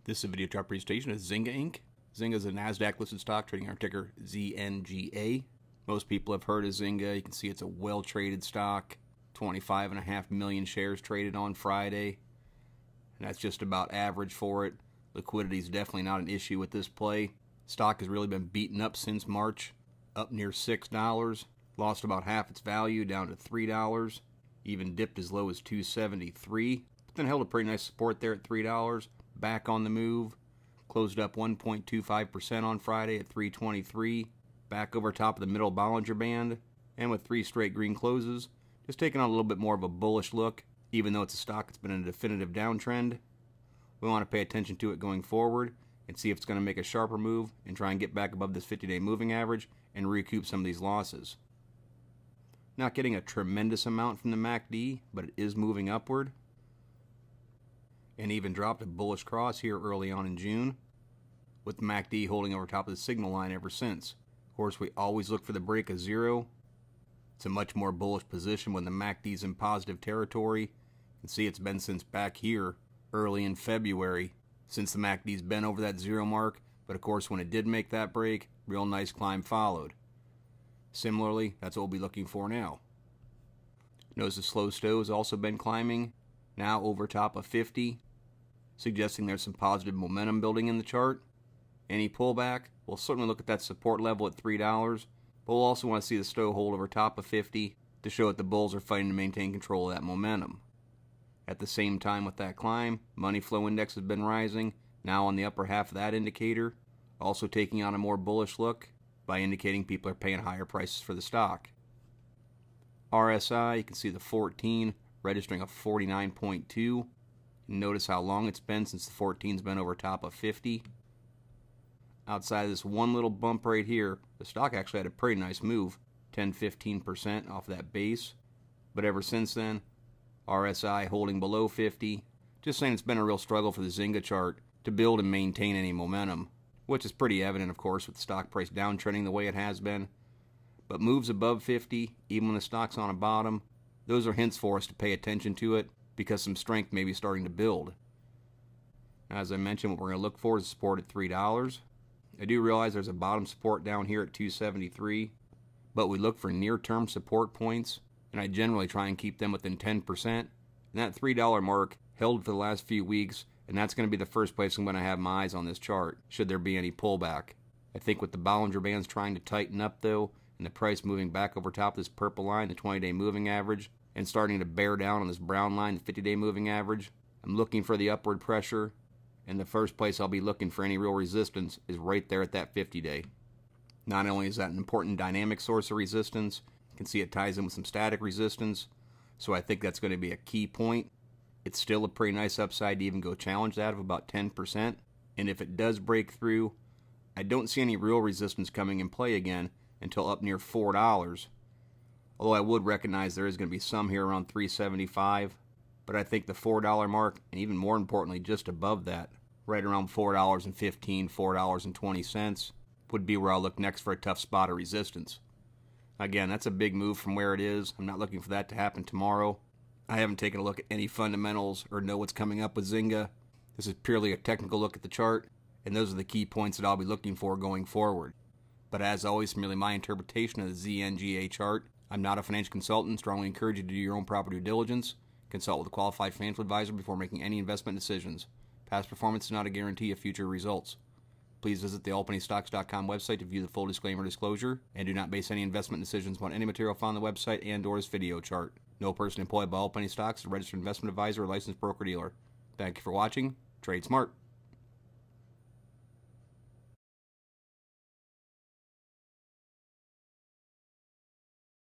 This is a video chart presentation of Zynga Inc. Zynga is a NASDAQ-listed stock trading on ticker ZNGA. Most people have heard of Zynga. You can see it's a well-traded stock. 25.5 million shares traded on Friday. And that's just about average for it. Liquidity is definitely not an issue with this play. Stock has really been beaten up since March, up near $6. Lost about half its value, down to $3. Even dipped as low as $2.73. But then held a pretty nice support there at $3. Back on the move. Closed up 1.25% on Friday at $3.23. Back over top of the middle Bollinger Band. And with 3 straight green closes, just taking on a little bit more of a bullish look, even though it's a stock that's been in a definitive downtrend. We want to pay attention to it going forward and see if it's going to make a sharper move and try and get back above this 50-day moving average and recoup some of these losses. Not getting a tremendous amount from the MACD, but it is moving upward. And even dropped a bullish cross here early on in June, with the MACD holding over top of the signal line ever since. Of course, we always look for the break of zero. It's a much more bullish position when the MACD's in positive territory. You can see it's been since back here early in February since the MACD's been over that zero mark, but of course when it did make that break, real nice climb followed. Similarly, that's what we'll be looking for now. Notice the slow stow has also been climbing, now over top of 50, suggesting there's some positive momentum building in the chart. Any pullback, we'll certainly look at that support level at $3, but we'll also want to see the stow hold over top of 50 to show that the bulls are fighting to maintain control of that momentum. At the same time with that climb, money flow index has been rising, now on the upper half of that indicator, also taking on a more bullish look by indicating people are paying higher prices for the stock. RSI, you can see the 14 registering a 49.2. Notice how long it's been since the 14's been over top of 50. Outside of this one little bump right here, the stock actually had a pretty nice move, 10-15% off that base. But ever since then, RSI holding below 50. Just saying it's been a real struggle for the Zynga chart to build and maintain any momentum, which is pretty evident, of course, with the stock price downtrending the way it has been. But moves above 50, even when the stock's on a bottom, those are hints for us to pay attention to it because some strength may be starting to build. As I mentioned, what we're going to look for is support at $3. I do realize there's a bottom support down here at $2.73, but we look for near-term support points, and I generally try and keep them within 10%. And that $3 mark held for the last few weeks, and that's going to be the first place I'm going to have my eyes on this chart, should there be any pullback. I think with the Bollinger Bands trying to tighten up, though, and the price moving back over top of this purple line, the 20-day moving average, and starting to bear down on this brown line, the 50-day moving average, I'm looking for the upward pressure, and the first place I'll be looking for any real resistance is right there at that 50-day. Not only is that an important dynamic source of resistance, you can see it ties in with some static resistance, so I think that's going to be a key point. It's still a pretty nice upside to even go challenge that of about 10%, and if it does break through, I don't see any real resistance coming in play again until up near $4. Although I would recognize there is going to be some here around $3.75, but I think the $4 mark, and even more importantly, just above that, right around $4.15, $4.20, would be where I'll look next for a tough spot of resistance. Again, that's a big move from where it is. I'm not looking for that to happen tomorrow. I haven't taken a look at any fundamentals or know what's coming up with Zynga. This is purely a technical look at the chart, and those are the key points that I'll be looking for going forward. But as always, merely my interpretation of the ZNGA chart. I'm not a financial consultant. Strongly encourage you to do your own proper due diligence. Consult with a qualified financial advisor before making any investment decisions. Past performance is not a guarantee of future results. Please visit the allpennystocks.com website to view the full disclaimer disclosure, and do not base any investment decisions upon any material found on the website and/or this video chart. No person employed by All Penny Stocks is a registered investment advisor or licensed broker-dealer. Thank you for watching. Trade smart.